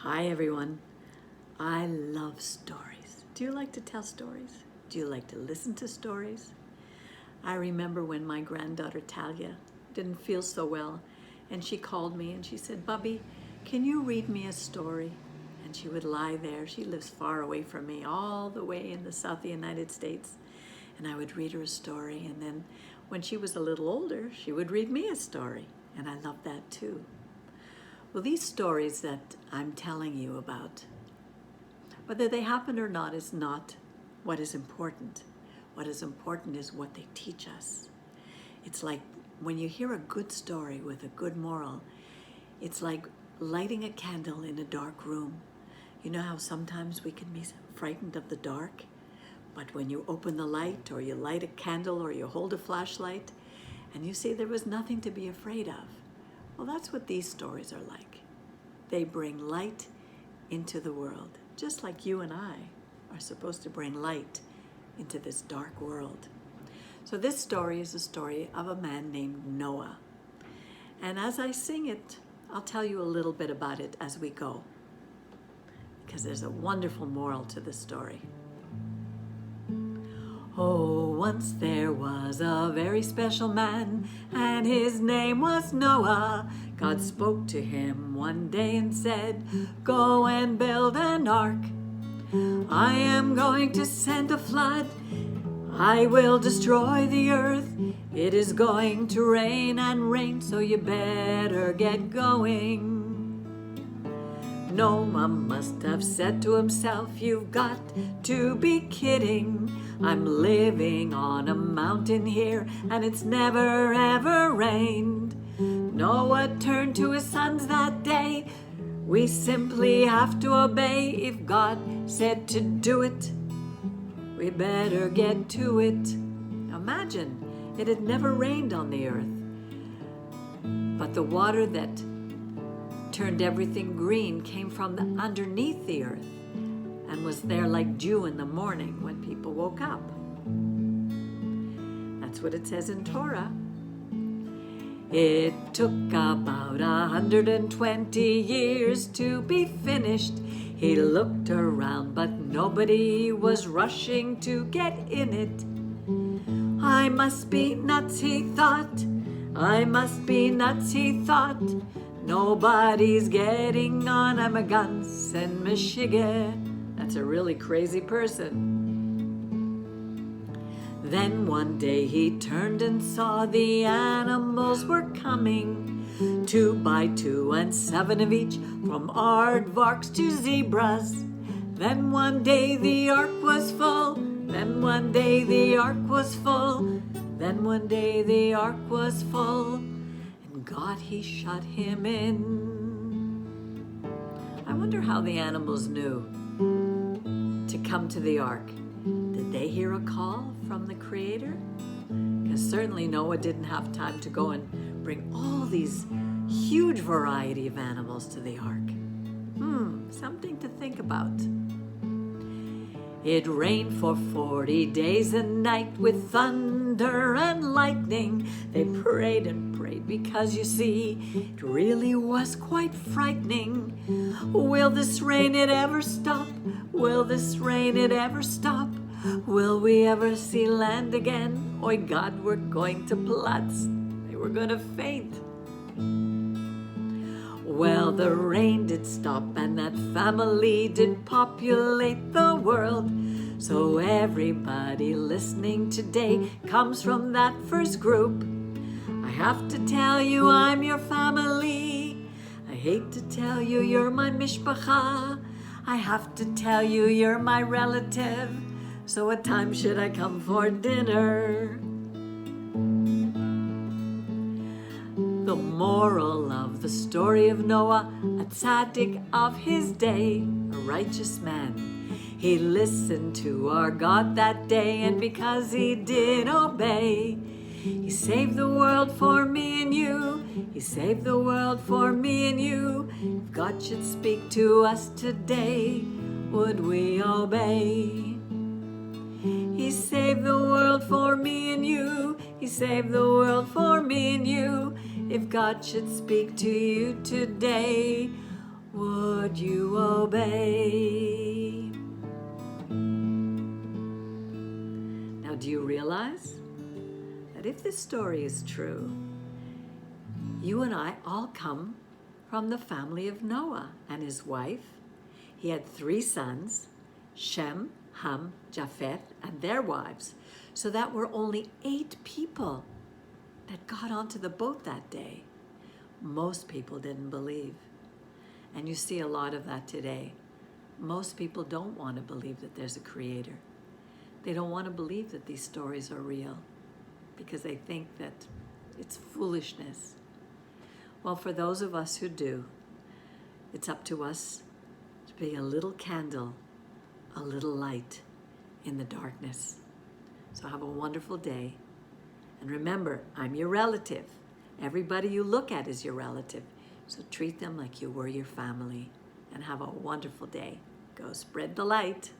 Hi everyone. I love stories. Do you like to tell stories? Do you like to listen to stories? I remember when my granddaughter Talia didn't feel so well, and she called me and she said, "Bubby, can you read me a story?" And she would lie there. She lives far away from me, all the way in the South of the United States. And I would read her a story, and then when she was a little older, she would read me a story, and I loved that too. Well, these stories that I'm telling you about, whether they happen or not is not what is important. What is important is what they teach us. It's like when you hear a good story with a good moral, it's like lighting a candle in a dark room. You know how sometimes we can be frightened of the dark, but when you open the light or you light a candle or you hold a flashlight and you see there was nothing to be afraid of. Well, that's what these stories are like. They bring light into the world, just like you and I are supposed to bring light into this dark world. So this story is a story of a man named Noah. And as I sing it, I'll tell you a little bit about it as we go, because there's a wonderful moral to the story. Oh, once there was a very special man, and his name was Noah. God spoke to him one day and said, "Go and build an ark. I am going to send a flood. I will destroy the earth. It is going to rain and rain, so you better get going." Noah must have said to himself, "You've got to be kidding. I'm living on a mountain here, and it's never ever rained." Noah turned to his sons that day. "We simply have to obey. If God said to do it, we better get to it." Imagine, it had never rained on the earth, but the water that turned everything green came from underneath the earth and was there like dew in the morning when people woke up. That's what it says in Torah. It took about 120 years to be finished. He looked around, but nobody was rushing to get in it. "I must be nuts," he thought. "I must be nuts," he thought. "Nobody's getting on. I'm a guns and Michigan." That's a really crazy person. Then one day he turned and saw the animals were coming, 2 by 2 and 7 of each, from aardvarks to zebras. Then one day the ark was full. Then one day the ark was full. Then one day the ark was full. God, he shut him in. I wonder how the animals knew to come to the ark. Did they hear a call from the Creator? Because certainly Noah didn't have time to go and bring all these huge variety of animals to the ark. Something to think about. It rained for 40 days and night with thunder and lightning. They prayed and prayed because, you see, it really was quite frightening. Will this rain, it ever stop? Will this rain, it ever stop? Will we ever see land again? Oi, God, we're going to Platz. They were going to faint. Well, the rain did stop, and that family did populate the world. So everybody listening today comes from that first group. I have to tell you I'm your family. I hate to tell you you're my mishpacha. I have to tell you you're my relative. So what time should I come for dinner? The moral of the story of Noah, a tzaddik of his day, a righteous man. He listened to our God that day, and because he did obey, he saved the world for me and you. He saved the world for me and you. If God should speak to us today, would we obey? He saved the world for me and you. He saved the world for me and you. If God should speak to you today, would you obey. Now, do you realize that if this story is true, you and I all come from the family of Noah and his wife? He had 3 sons, Shem, Ham, Japheth, and their wives. So that were only 8 people that got onto the boat that day. Most people didn't believe. And you see a lot of that today. Most people don't want to believe that there's a creator. They don't want to believe that these stories are real because they think that it's foolishness. Well, for those of us who do, it's up to us to be a little candle, a little light in the darkness. So have a wonderful day. And remember, I'm your relative. Everybody you look at is your relative. So treat them like you were your family. And have a wonderful day. Go spread the light.